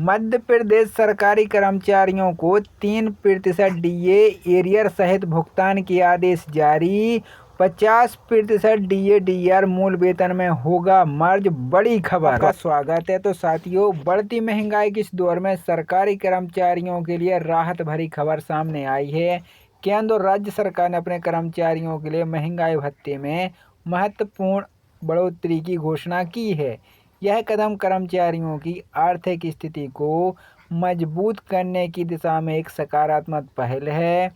मध्य प्रदेश सरकारी कर्मचारियों को 3% डीए एरियर सहित भुगतान के आदेश जारी। 50% डीए डीआर मूल वेतन में होगा मर्ज। बड़ी खबर। आपका स्वागत है। तो साथियों, बढ़ती महंगाई के इस दौर में सरकारी कर्मचारियों के लिए राहत भरी खबर सामने आई है। केंद्र और राज्य सरकार ने अपने कर्मचारियों के लिए महंगाई भत्ते में महत्वपूर्ण बढ़ोतरी की घोषणा की है। यह कदम कर्मचारियों की आर्थिक स्थिति को मजबूत करने की दिशा में एक सकारात्मक पहल है।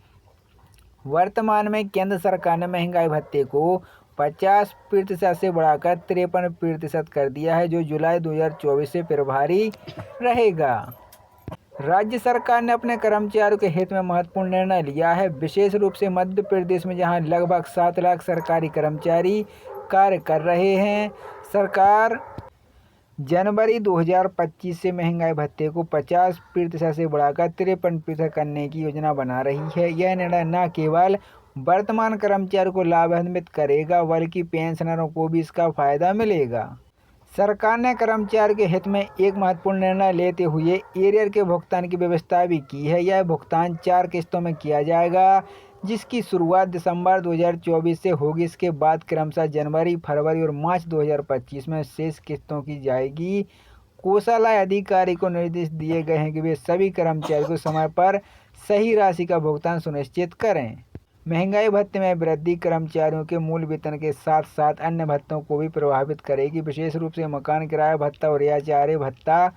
वर्तमान में केंद्र सरकार ने महंगाई भत्ते को 50% से बढ़ाकर 53% कर दिया है, जो जुलाई 2024 से प्रभावी रहेगा। राज्य सरकार ने अपने कर्मचारियों के हित में महत्वपूर्ण निर्णय लिया है, विशेष रूप से मध्य प्रदेश में, जहां लगभग 7 लाख सरकारी कर्मचारी कार्य कर रहे हैं। सरकार जनवरी 2025 से महंगाई भत्ते को 50% से बढ़ाकर 53% करने की योजना बना रही है। यह निर्णय न केवल वर्तमान कर्मचारियों को लाभान्वित करेगा, बल्कि पेंशनरों को भी इसका फायदा मिलेगा। सरकार ने कर्मचारी के हित में एक महत्वपूर्ण निर्णय लेते हुए एरियर के भुगतान की व्यवस्था भी की है। यह भुगतान 4 किस्तों में किया जाएगा, जिसकी शुरुआत दिसंबर 2024 से होगी। इसके बाद क्रमशः जनवरी, फरवरी और मार्च 2025 में शेष किस्तों की जाएगी। कोषालय अधिकारी को निर्देश दिए गए हैं कि वे सभी कर्मचारियों को समय पर सही राशि का भुगतान सुनिश्चित करें। महंगाई भत्ते में वृद्धि कर्मचारियों के मूल वेतन के साथ साथ अन्य भत्तों को भी प्रभावित करेगी, विशेष रूप से मकान किराया भत्ता और रियायती भत्ता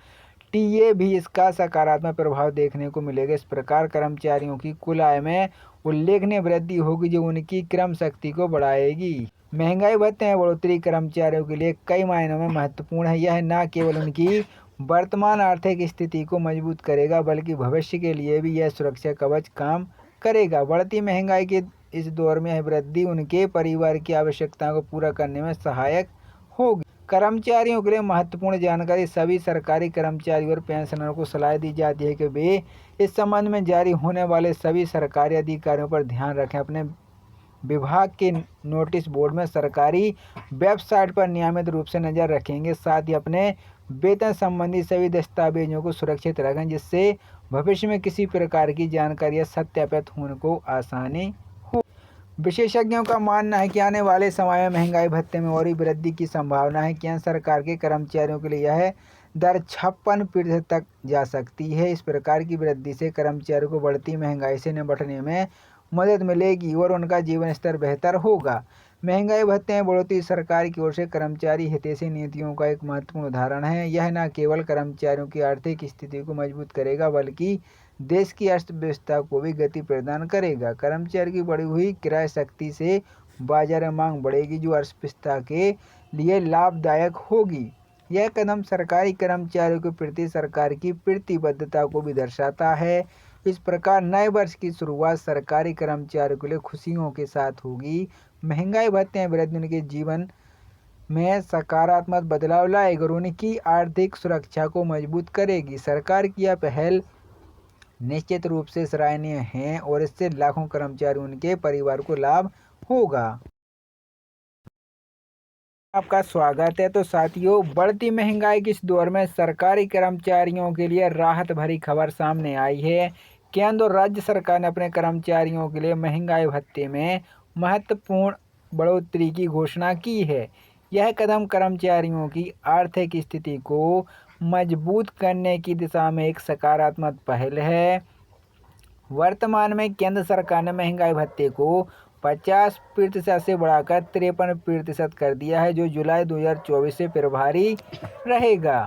टीए भी इसका सकारात्मक प्रभाव देखने को मिलेगा। इस प्रकार कर्मचारियों की कुल आय में उल्लेखनीय वृद्धि होगी, जो उनकी क्रय शक्ति को बढ़ाएगी। महंगाई भत्ते में बढ़ोतरी कर्मचारियों के लिए कई मायनों में महत्वपूर्ण है। यह न केवल उनकी वर्तमान आर्थिक स्थिति को मजबूत करेगा, बल्कि भविष्य के लिए भी यह सुरक्षा कवच काम करेगा। बढ़ती महंगाई के इस दौर में यह वृद्धि उनके परिवार की आवश्यकताओं को पूरा करने में सहायक होगी। कर्मचारियों के लिए महत्वपूर्ण जानकारी। सभी सरकारी कर्मचारियों और पेंशनरों को सलाह दी जाती है कि वे इस संबंध में जारी होने वाले सभी सरकारी अधिकारियों पर ध्यान रखें। अपने विभाग के नोटिस बोर्ड में सरकारी वेबसाइट पर नियमित रूप से नज़र रखेंगे। साथ ही अपने वेतन संबंधी सभी दस्तावेजों को सुरक्षित रखें, जिससे भविष्य में किसी प्रकार की जानकारी सत्यापित होने को आसानी हो। विशेषज्ञों का मानना है कि आने वाले समय में महंगाई भत्ते में और भी वृद्धि की संभावना है। केंद्र सरकार के कर्मचारियों के लिए यह दर 56% तक जा सकती है। इस प्रकार की वृद्धि से कर्मचारियों को बढ़ती महंगाई से निपटने में मदद मिलेगी और उनका जीवन स्तर बेहतर होगा। महंगाई भत्ते में बढ़ोतरी सरकार की ओर से कर्मचारी हितैषी नीतियों का एक महत्वपूर्ण उदाहरण है। यह न केवल कर्मचारियों की आर्थिक स्थिति को मजबूत करेगा, बल्कि देश की अर्थव्यवस्था को भी गति प्रदान करेगा। कर्मचारी की बढ़ी हुई क्रय शक्ति से बाजार में मांग बढ़ेगी, जो अर्थव्यवस्था के लिए लाभदायक होगी। यह कदम सरकारी कर्मचारियों के प्रति सरकार की प्रतिबद्धता को भी दर्शाता है। इस प्रकार नए वर्ष की शुरुआत सरकारी कर्मचारियों के लिए खुशियों के साथ होगी। महंगाई भत्ते में वृद्धि उनके जीवन में सकारात्मक बदलाव लाएगी और उनकी आर्थिक सुरक्षा को मजबूत करेगी। सरकार की यह पहल निश्चित रूप से सराहनीय है और इससे लाखों कर्मचारी उनके परिवार को लाभ होगा। आपका स्वागत है। तो साथियों, बढ़ती महंगाई के इस दौर में सरकारी कर्मचारियों के लिए राहत भरी खबर सामने आई है। केंद्र और राज्य सरकार ने अपने कर्मचारियों के लिए महंगाई भत्ते में महत्वपूर्ण बढ़ोतरी की घोषणा की है। यह कदम कर्मचारियों की आर्थिक स्थिति को मजबूत करने की दिशा में एक सकारात्मक पहल है। वर्तमान में केंद्र सरकार ने महंगाई भत्ते को 50% से बढ़ाकर 53% कर दिया है, जो जुलाई 2024 से प्रभावी रहेगा।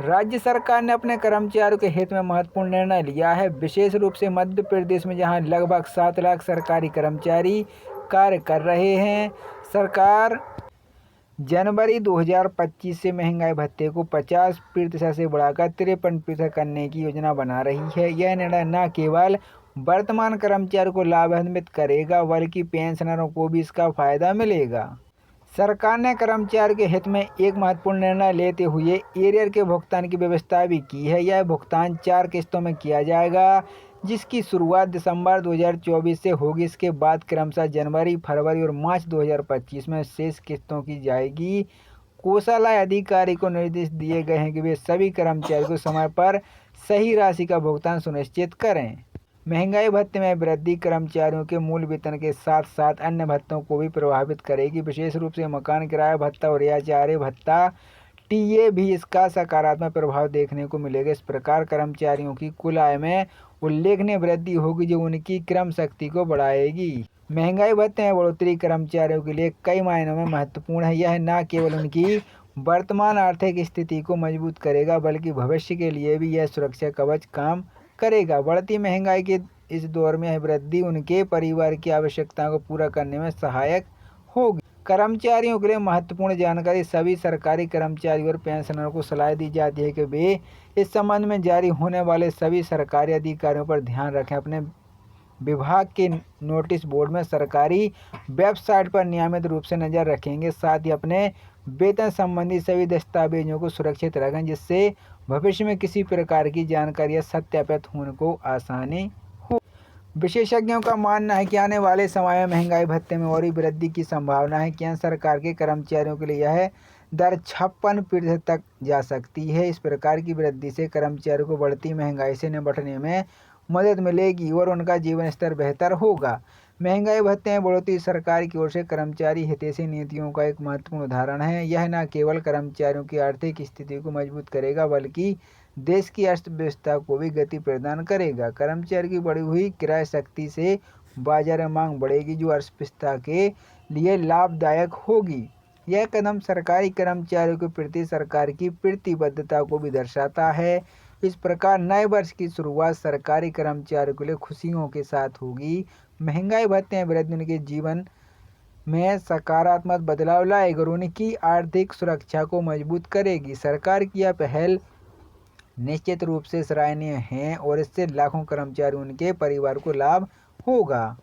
राज्य सरकार ने अपने कर्मचारियों के हित में महत्वपूर्ण निर्णय लिया है, विशेष रूप से मध्य प्रदेश में, जहां लगभग 7 लाख सरकारी कर्मचारी कार्य कर रहे हैं। सरकार जनवरी 2025 से महंगाई भत्ते को 50% से बढ़ाकर 53% करने की योजना बना रही है। यह निर्णय न केवल वर्तमान कर्मचारियों को लाभान्वित करेगा, बल्कि पेंशनरों को भी इसका फायदा मिलेगा। सरकार ने कर्मचारी के हित में एक महत्वपूर्ण निर्णय लेते हुए एरियर के भुगतान की व्यवस्था भी की है। यह भुगतान 4 किस्तों में किया जाएगा, जिसकी शुरुआत दिसंबर 2024 से होगी। इसके बाद क्रमशः जनवरी, फरवरी और मार्च 2025 में शेष किस्तों की जाएगी। कोषालय अधिकारी को निर्देश दिए गए हैं कि वे सभी कर्मचारियों को समय पर सही राशि का भुगतान सुनिश्चित करें। महंगाई भत्ते में वृद्धि कर्मचारियों के मूल वेतन के साथ साथ अन्य भत्तों को भी प्रभावित करेगी। विशेष रूप से मकान किराया भत्ता और रियायती भत्ता टीए भी इसका सकारात्मक प्रभाव देखने को मिलेगा। इस प्रकार कर्मचारियों की कुल आय में उल्लेखनीय वृद्धि होगी जो उनकी क्रय शक्ति को बढ़ाएगी। महंगाई भत्ते में बढ़ोतरी कर्मचारियों के लिए कई मायनों में महत्वपूर्ण है। यह न केवल उनकी वर्तमान आर्थिक स्थिति को मजबूत करेगा बल्कि भविष्य के लिए भी यह सुरक्षा कवच काम करेगा। बढ़ती महंगाई के इस दौर में यह वृद्धि उनके परिवार की आवश्यकताओं को पूरा करने में सहायक होगी। कर्मचारियों के लिए महत्वपूर्ण जानकारी। सभी सरकारी कर्मचारियों और पेंशनरों को सलाह दी जाती है कि वे इस संबंध में जारी होने वाले सभी सरकारी अधिकारियों पर ध्यान रखें। अपने विभाग के नोटिस बोर्ड में सरकारी वेबसाइट पर नियमित रूप से नज़र रखेंगे। साथ ही अपने वेतन संबंधी सभी दस्तावेजों को सुरक्षित रखें जिससे भविष्य में किसी प्रकार की जानकारी सत्यापित होने को आसानी हो। विशेषज्ञों का मानना है कि आने वाले समय में महंगाई भत्ते में और भी वृद्धि की संभावना है। केंद्र सरकार के कर्मचारियों के लिए यह दर 56% तक जा सकती है। इस प्रकार की वृद्धि से कर्मचारियों को बढ़ती महंगाई से निपटने में मदद मिलेगी और उनका जीवन स्तर बेहतर होगा। महंगाई भत्ते में बढ़ोतरी सरकार की ओर से कर्मचारी हितैषी नीतियों का एक महत्वपूर्ण उदाहरण है। यह न केवल कर्मचारियों की आर्थिक स्थिति को मजबूत करेगा बल्कि देश की अर्थव्यवस्था को भी गति प्रदान करेगा। कर्मचारी की बढ़ी हुई क्रय शक्ति से बाजार में मांग बढ़ेगी जो अर्थव्यवस्था के लिए लाभदायक होगी। यह कदम सरकारी कर्मचारियों के प्रति सरकार की प्रतिबद्धता को भी दर्शाता है। इस प्रकार नए वर्ष की शुरुआत सरकारी कर्मचारियों के लिए खुशियों के साथ होगी। महंगाई भत्ते में वृद्धि उनके जीवन में सकारात्मक बदलाव लाएगी और उनकी आर्थिक सुरक्षा को मजबूत करेगी। सरकार की यह पहल निश्चित रूप से सराहनीय है और इससे लाखों कर्मचारी उनके परिवार को लाभ होगा।